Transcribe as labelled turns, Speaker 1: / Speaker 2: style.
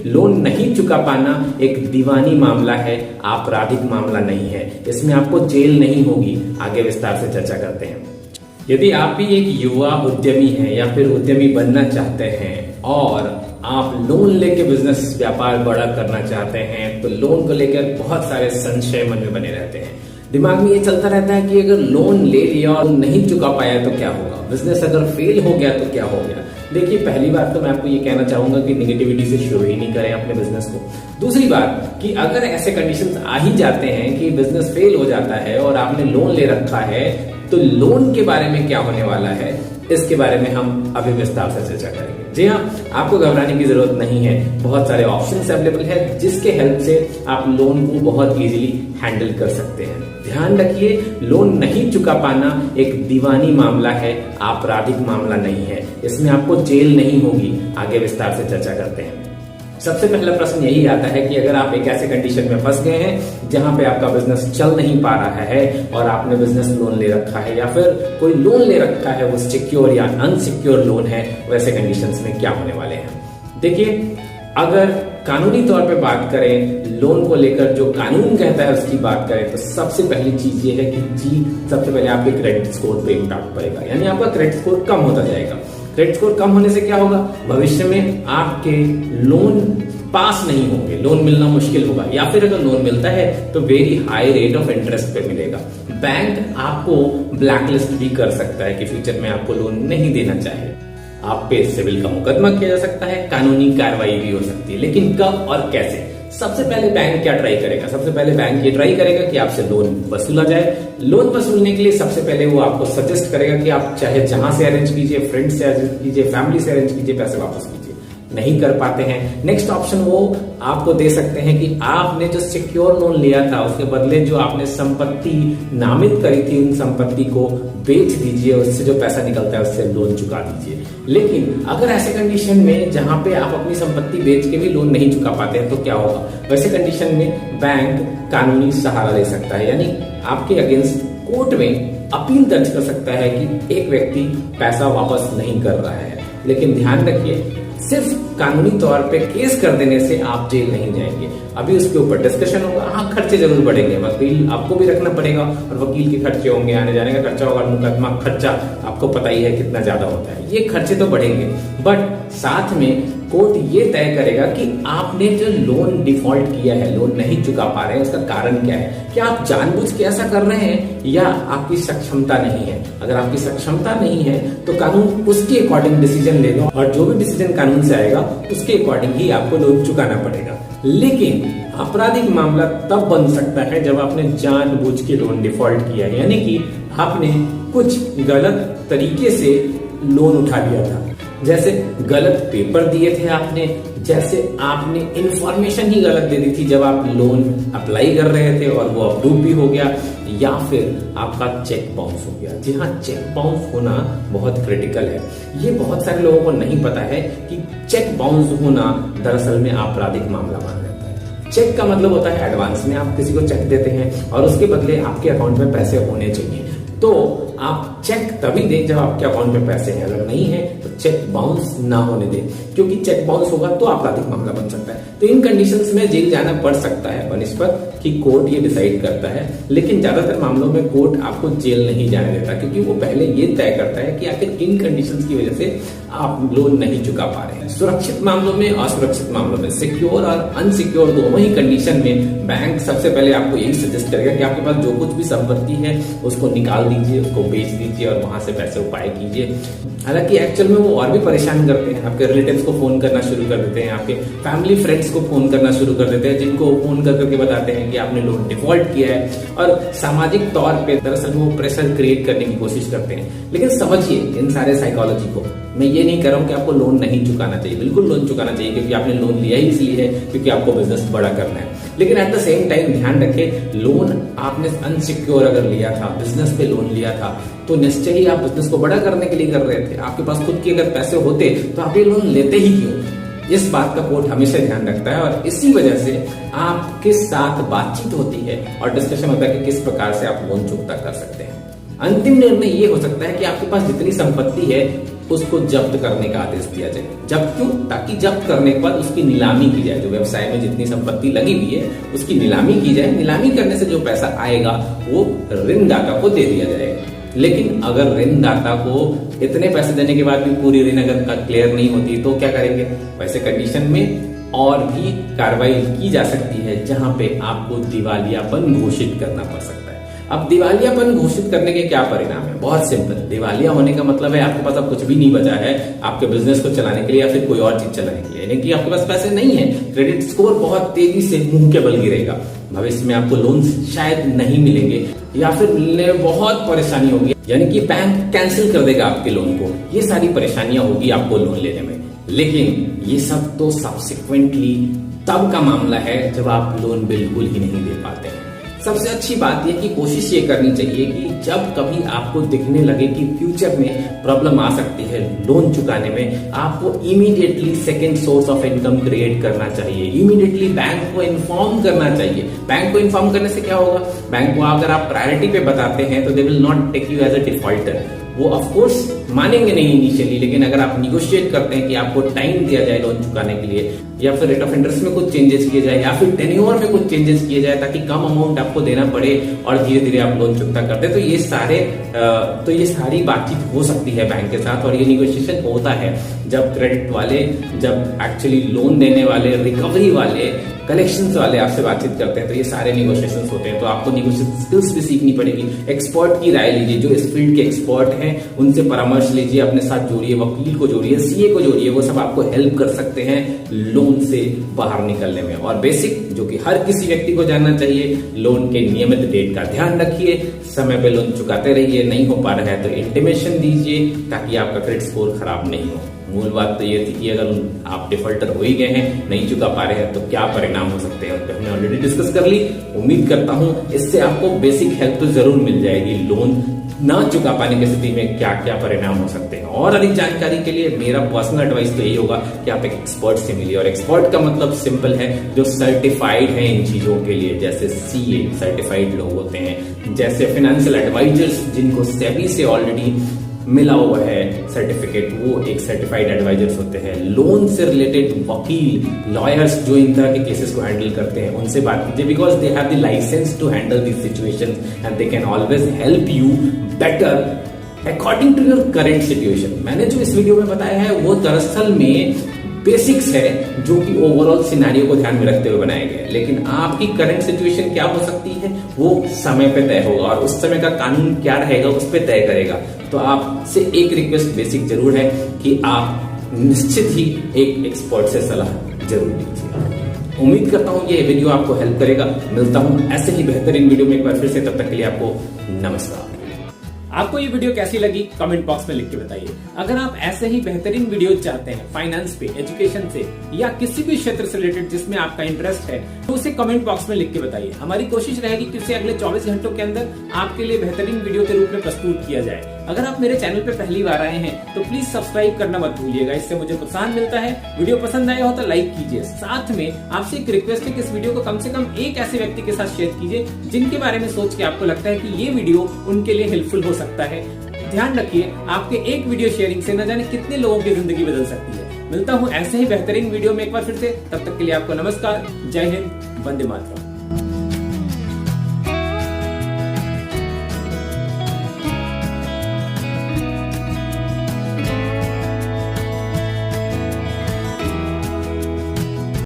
Speaker 1: Loan नहीं चुका पाना एक दीवानी मामला है, आपराधिक मामला नहीं है। इसमें आपको जेल नहीं होगी। आगे विस्तार से चर्चा करते हैं। यदि आप भी एक युवा उद्यमी हैं या फिर उद्यमी बनना चाहते हैं और आप लोन लेके बिजनेस व्यापार बड़ा करना चाहते हैं, तो लोन को लेकर बहुत सारे संशय मन में बने रहते हैं। दिमाग में ये चलता रहता है कि अगर लोन ले लिया और नहीं चुका पाया तो क्या होगा, बिजनेस अगर फेल हो गया तो क्या हो गया। देखिए, पहली बात तो मैं आपको ये कहना चाहूंगा कि निगेटिविटी से शुरू ही नहीं करें अपने बिजनेस को। दूसरी बात कि अगर ऐसे कंडीशंस आ ही जाते हैं कि बिजनेस फेल हो जाता है और आपने लोन ले रखा है, तो लोन के बारे में क्या होने वाला है, इसके बारे में हम अभी विस्तार से चर्चा करेंगे। जी हाँ, आपको घबराने की जरूरत नहीं है। बहुत सारे ऑप्शंस अवेलेबल है जिसके हेल्प से आप लोन को बहुत इजीली हैंडल कर सकते हैं। ध्यान रखिए, लोन नहीं चुका पाना एक दीवानी मामला है, आपराधिक मामला नहीं है। इसमें आपको जेल नहीं होगी। आगे विस्तार से चर्चा करते हैं। सबसे पहला प्रश्न यही आता है कि अगर आप एक ऐसे कंडीशन में फंस गए हैं जहां पे आपका बिजनेस चल नहीं पा रहा है और आपने बिजनेस लोन ले रखा है या फिर कोई लोन ले रखा है, वो सिक्योर या अनसिक्योर लोन है, वैसे कंडीशंस में क्या होने वाले हैं। देखिए, अगर कानूनी तौर पे बात करें, लोन को लेकर जो कानून कहता है उसकी बात करें, तो सबसे पहली चीज ये है कि सबसे पहले आपके क्रेडिट स्कोर पे इम्पैक्ट पड़ेगा, यानी आपका क्रेडिट स्कोर कम होता जाएगा। क्रेडिट स्कोर कम होने से क्या होगा, भविष्य में आपके लोन पास नहीं होंगे, लोन मिलना मुश्किल होगा, या फिर अगर लोन मिलता है तो very high rate of interest पे मिलेगा। बैंक आपको ब्लैकलिस्ट भी कर सकता है कि फ्यूचर में आपको लोन नहीं देना चाहे। आप पे सिविल का मुकदमा किया जा सकता है, कानूनी कार्रवाई भी हो सकती है। लेकिन कब और कैसे? सबसे पहले बैंक क्या ट्राई करेगा? सबसे पहले बैंक ये ट्राई करेगा कि आपसे लोन वसूला जाए। लोन वसूलने के लिए सबसे पहले वो आपको सजेस्ट करेगा कि आप चाहे जहां से अरेंज कीजिए, फ्रेंड से अरेंज कीजिए, फैमिली से अरेंज कीजिए, पैसे वापस कीजिए। नहीं कर पाते हैं, नेक्स्ट ऑप्शन वो आपको दे सकते हैं कि आपने जो सिक्योर लोन लिया था उसके बदले जो आपने संपत्ति नामित करी थी, उन संपत्ति को बेच दीजिए, उससे जो पैसा निकलता है उससे लोन चुका दीजिए। लेकिन अगर ऐसे कंडीशन में जहां पे आप अपनी संपत्ति बेच के भी लोन नहीं चुका पाते हैं तो क्या होगा? वैसे कंडीशन में बैंक कानूनी सहारा ले सकता है, यानी आपके अगेंस्ट कोर्ट में अपील दर्ज कर सकता है कि एक व्यक्ति पैसा वापस नहीं कर रहा है। लेकिन ध्यान रखिए, सिर्फ कानूनी तौर पे केस कर देने से आप जेल नहीं जाएंगे। अभी उसके ऊपर डिस्कशन होगा। हाँ, खर्चे जरूर बढ़ेंगे, वकील आपको भी रखना पड़ेगा और वकील के खर्चे होंगे, आने जाने का खर्चा होगा, मुकदमा खर्चा आपको पता ही है कितना ज्यादा होता है। ये खर्चे तो बढ़ेंगे, बट साथ में कोर्ट ये तय करेगा कि आपने जो लोन डिफॉल्ट किया है, लोन नहीं चुका पा रहे हैं, उसका कारण क्या है। क्या आप जानबूझ के ऐसा कर रहे हैं या आपकी सक्षमता नहीं है? अगर आपकी सक्षमता नहीं है तो कानून उसके अकॉर्डिंग डिसीजन लेगा और जो भी डिसीजन कानून से आएगा उसके अकॉर्डिंग ही आपको लोन चुकाना पड़ेगा। लेकिन आपराधिक मामला तब बन सकता है जब आपने जानबूझ के लोन डिफॉल्ट किया है, यानी कि आपने कुछ गलत तरीके से लोन उठा लिया था। जैसे गलत पेपर दिए थे आपने, जैसे आपने इंफॉर्मेशन ही गलत दे दी थी जब आप लोन अप्लाई कर रहे थे और वो अप्रूव भी हो गया, या फिर आपका चेक बाउंस हो गया। जी हाँ, चेक बाउंस होना बहुत क्रिटिकल है। ये बहुत सारे लोगों को नहीं पता है कि चेक बाउंस होना दरअसल में आपराधिक मामला माना जाता है। चेक का मतलब होता है एडवांस में आप किसी को चेक देते हैं और उसके बदले आपके अकाउंट में पैसे होने चाहिए। तो आप चेक तभी दें जब आपके अकाउंट में पैसे हैं, अगर नहीं है तो चेक बाउंस ना होने दें, क्योंकि चेक बाउंस होगा तो आपराधिक मामला बन सकता है। तो इन कंडीशंस में जेल जाना पड़ सकता है बनिस्बत कि कोर्ट ये डिसाइड करता है। लेकिन ज्यादातर मामलों में कोर्ट आपको जेल नहीं जाने देता, क्योंकि वो पहले ये तय करता है कि आखिर किन कंडीशंस की वजह से आप लोन नहीं चुका पा रहे हैं। सुरक्षित मामलों में, असुरक्षित मामलों में, सिक्योर और अनसिक्योर दोनों ही कंडीशन में बैंक सबसे पहले आपको यही सजेस्ट करेगा कि आपके पास जो कुछ भी संपत्ति है उसको निकाल दीजिए, उसको बेच दीजिए और वहां से पैसे उपाय कीजिए। हालांकि एक्चुअल में वो और भी परेशान करते हैं, आपके रिलेटिव्स को फोन करना शुरू कर देते हैं, आपके फैमिली फ्रेंड्स को फोन करना शुरू कर देते हैं, जिनको फोन करके बताते हैं कि आपने लोन डिफॉल्ट किया है, और सामाजिक तौर पे दरअसल वो प्रेशर क्रिएट करने की कोशिश करते हैं। लेकिन समझिए इन सारे साइकोलॉजी को। मैं ये नहीं कह रहा हूं कि आपको लोन नहीं चुकाना चाहिए, बिल्कुल लोन चुकाना चाहिए, क्योंकि आपने लोन लिया ही इसलिए है क्योंकि आपको बिजनेस बड़ा करना है। लेकिन एट द सेम टाइम ध्यान रखें, लोन आपने अनसिक्योर अगर लिया था, बिजनेस पे लोन लिया था, तो निश्चय ही आप बिजनेस को बड़ा करने के लिए कर रहे थे। आपके पास खुद के अगर पैसे होते तो आप ये लोन लेते ही क्यों? इस बात का कोर्ट हमेशा ध्यान रखता है और इसी वजह से आपके साथ बातचीत होती है और डिस्कशन होता है कि किस प्रकार से आप लोन चुकता कर सकते हैं। अंतिम निर्णय ये हो सकता है कि आपके पास जितनी संपत्ति है उसको जब्त करने का आदेश दिया जाए। जब क्यों? ताकि जब्त करने के बाद उसकी नीलामी की जाए। जो व्यवसाय में जितनी संपत्ति लगी हुई है उसकी नीलामी की जाए। नीलामी करने से जो पैसा आएगा वो ऋणदाता को दे दिया जाएगा। लेकिन अगर ऋणदाता को इतने पैसे देने के बाद भी पूरी ऋण अगर क्लियर नहीं होती तो क्या करेंगे? वैसे कंडीशन में और भी कार्रवाई की जा सकती है जहां पे आपको दिवालियापन घोषित करना पड़ सकता है। अब दिवालियापन घोषित करने के क्या परिणाम है? बहुत सिंपल। दिवालिया होने का मतलब है आपके पास अब कुछ भी नहीं बचा है आपके बिजनेस को चलाने के लिए या फिर कोई और चीज चलाने के लिए, यानी कि आपके पास पैसे नहीं है। क्रेडिट स्कोर बहुत तेजी से मुंह के बल गिरेगा। भविष्य में आपको लोन शायद नहीं मिलेंगे या फिर मिलने में बहुत परेशानी होगी, यानी कि बैंक कैंसिल कर देगा आपके लोन को। ये सारी परेशानियां होगी आपको लोन लेने में। लेकिन ये सब तो सब्सिक्वेंटली तब का मामला है जब आप लोन बिल्कुल ही नहीं दे पाते हैं। सबसे अच्छी बात यह कि कोशिश ये करनी चाहिए कि जब कभी आपको दिखने लगे कि फ्यूचर में प्रॉब्लम आ सकती है लोन चुकाने में, आपको immediately second source of income create करना चाहिए। इमीडिएटली बैंक को इन्फॉर्म करना चाहिए। बैंक को इन्फॉर्म करने से क्या होगा? बैंक को अगर आप प्रायोरिटी पे बताते हैं तो they will not take you as a defaulter. वो ऑफ कोर्स मानेंगे नहीं इनिशियली, लेकिन अगर आप निगोशिएट करते हैं कि आपको टाइम दिया जाए लोन चुकाने के लिए या फिर रेट ऑफ इंटरेस्ट में कुछ चेंजेस किए जाए या फिर टेन्योर में कुछ चेंजेस किए जाए ताकि कम अमाउंट आपको देना पड़े और धीरे धीरे आप लोन चुकता करते, तो ये सारी बातचीत हो सकती है बैंक के साथ। और ये निगोशिएशन होता है जब क्रेडिट वाले, जब एक्चुअली लोन देने वाले, रिकवरी वाले, कलेक्शंस वाले आपसे बातचीत करते हैं, तो ये सारे निगोशिएशंस होते हैं। तो आपको निगोशिएशन स्किल्स भी सीखनी पड़ेगी। एक्सपर्ट की राय लीजिए, जो इस फील्ड के एक्सपर्ट हैं उनसे परामर्श लीजिए, अपने साथ जोड़िए, वकील को जोड़िए, सीए को जोड़िए। वो सब आपको हेल्प कर सकते हैं लोन से बाहर निकलने में। और बेसिक जो कि हर किसी व्यक्ति को जानना चाहिए, लोन के नियमित डेट का ध्यान रखिए, समय पे लोन चुकाते रहिए। नहीं हो पा रहा है तो इंटीमेशन दीजिए ताकि आपका क्रेडिट स्कोर खराब नहीं हो। मूल बात तो ये थी कि अगर आप डिफॉल्टर हो ही गए हैं, नहीं चुका पा रहे हैं, तो क्या परिणाम हो सकते हैं, तो हमने ऑलरेडी डिस्कस कर ली। उम्मीद करता हूं इससे आपको बेसिक हेल्प तो जरूर मिल जाएगी लोन ना चुका पाने की स्थिति में क्या क्या परिणाम हो सकते हैं। और अधिक जानकारी के लिए मेरा पर्सनल एडवाइस तो यही होगा कि आप एक एक्सपर्ट से मिलिए। और एक्सपर्ट का मतलब सिंपल है, जो सर्टिफाइड है इन चीजों के लिए, जैसे सीए सर्टिफाइड लोग होते हैं, जैसे फाइनेंशियल एडवाइजर्स जिनको सेबी से ऑलरेडी मिला हुआ है सर्टिफिकेट, वो एक सर्टिफाइड एडवाइजर्स होते हैं। लोन से रिलेटेड वकील, लॉयर्स जो इन तरह के केसेस को हैंडल करते हैं, उनसे बात कीजिए, because they have the license to handle this situations and they can always help you better according to your current situation. मैंने जो इस वीडियो में बताया है वो दरअसल में बेसिक्स है जो कि ओवरऑल सिनेरियो को ध्यान में रखते हुए बनाए गए, लेकिन आपकी करंट सिचुएशन क्या हो सकती है वो समय पे तय होगा और उस समय का कानून क्या रहेगा उस पे तय करेगा। तो आपसे एक रिक्वेस्ट बेसिक जरूर है कि आप निश्चित ही एक एक्सपर्ट से सलाह जरूर लीजिए। उम्मीद करता हूं ये वीडियो आपको हेल्प करेगा। मिलता हूं ऐसे ही बेहतरीन वीडियो में एक बार फिर से, तब तक के लिए आपको नमस्कार।
Speaker 2: आपको ये वीडियो कैसी लगी कमेंट बॉक्स में लिख के बताइए। अगर आप ऐसे ही बेहतरीन वीडियो चाहते हैं फाइनेंस पे, एजुकेशन से या किसी भी क्षेत्र से रिलेटेड जिसमें आपका इंटरेस्ट है, तो उसे कमेंट बॉक्स में लिख के बताइए। हमारी कोशिश रहेगी कि उसे अगले 24 घंटों के अंदर आपके लिए बेहतरीन वीडियो के रूप में प्रस्तुत किया जाए। अगर आप मेरे चैनल पे पहली बार आए हैं तो प्लीज सब्सक्राइब करना मत भूलिएगा, इससे मुझे प्रोत्साहन मिलता है। वीडियो पसंद आया हो तो लाइक कीजिए। साथ में आपसे एक रिक्वेस्ट है कि इस वीडियो को कम से कम एक ऐसे व्यक्ति के साथ शेयर कीजिए जिनके बारे में सोच के आपको लगता है कि ये वीडियो उनके लिए हेल्पफुल हो सकता है। ध्यान रखिए, आपके एक वीडियो शेयरिंग से न जाने कितने लोगों की जिंदगी बदल सकती है। मिलता हूं ऐसे ही बेहतरीन वीडियो में एक बार फिर से, तब तक के लिए आपको नमस्कार, जय हिंद, वंदे मातरम।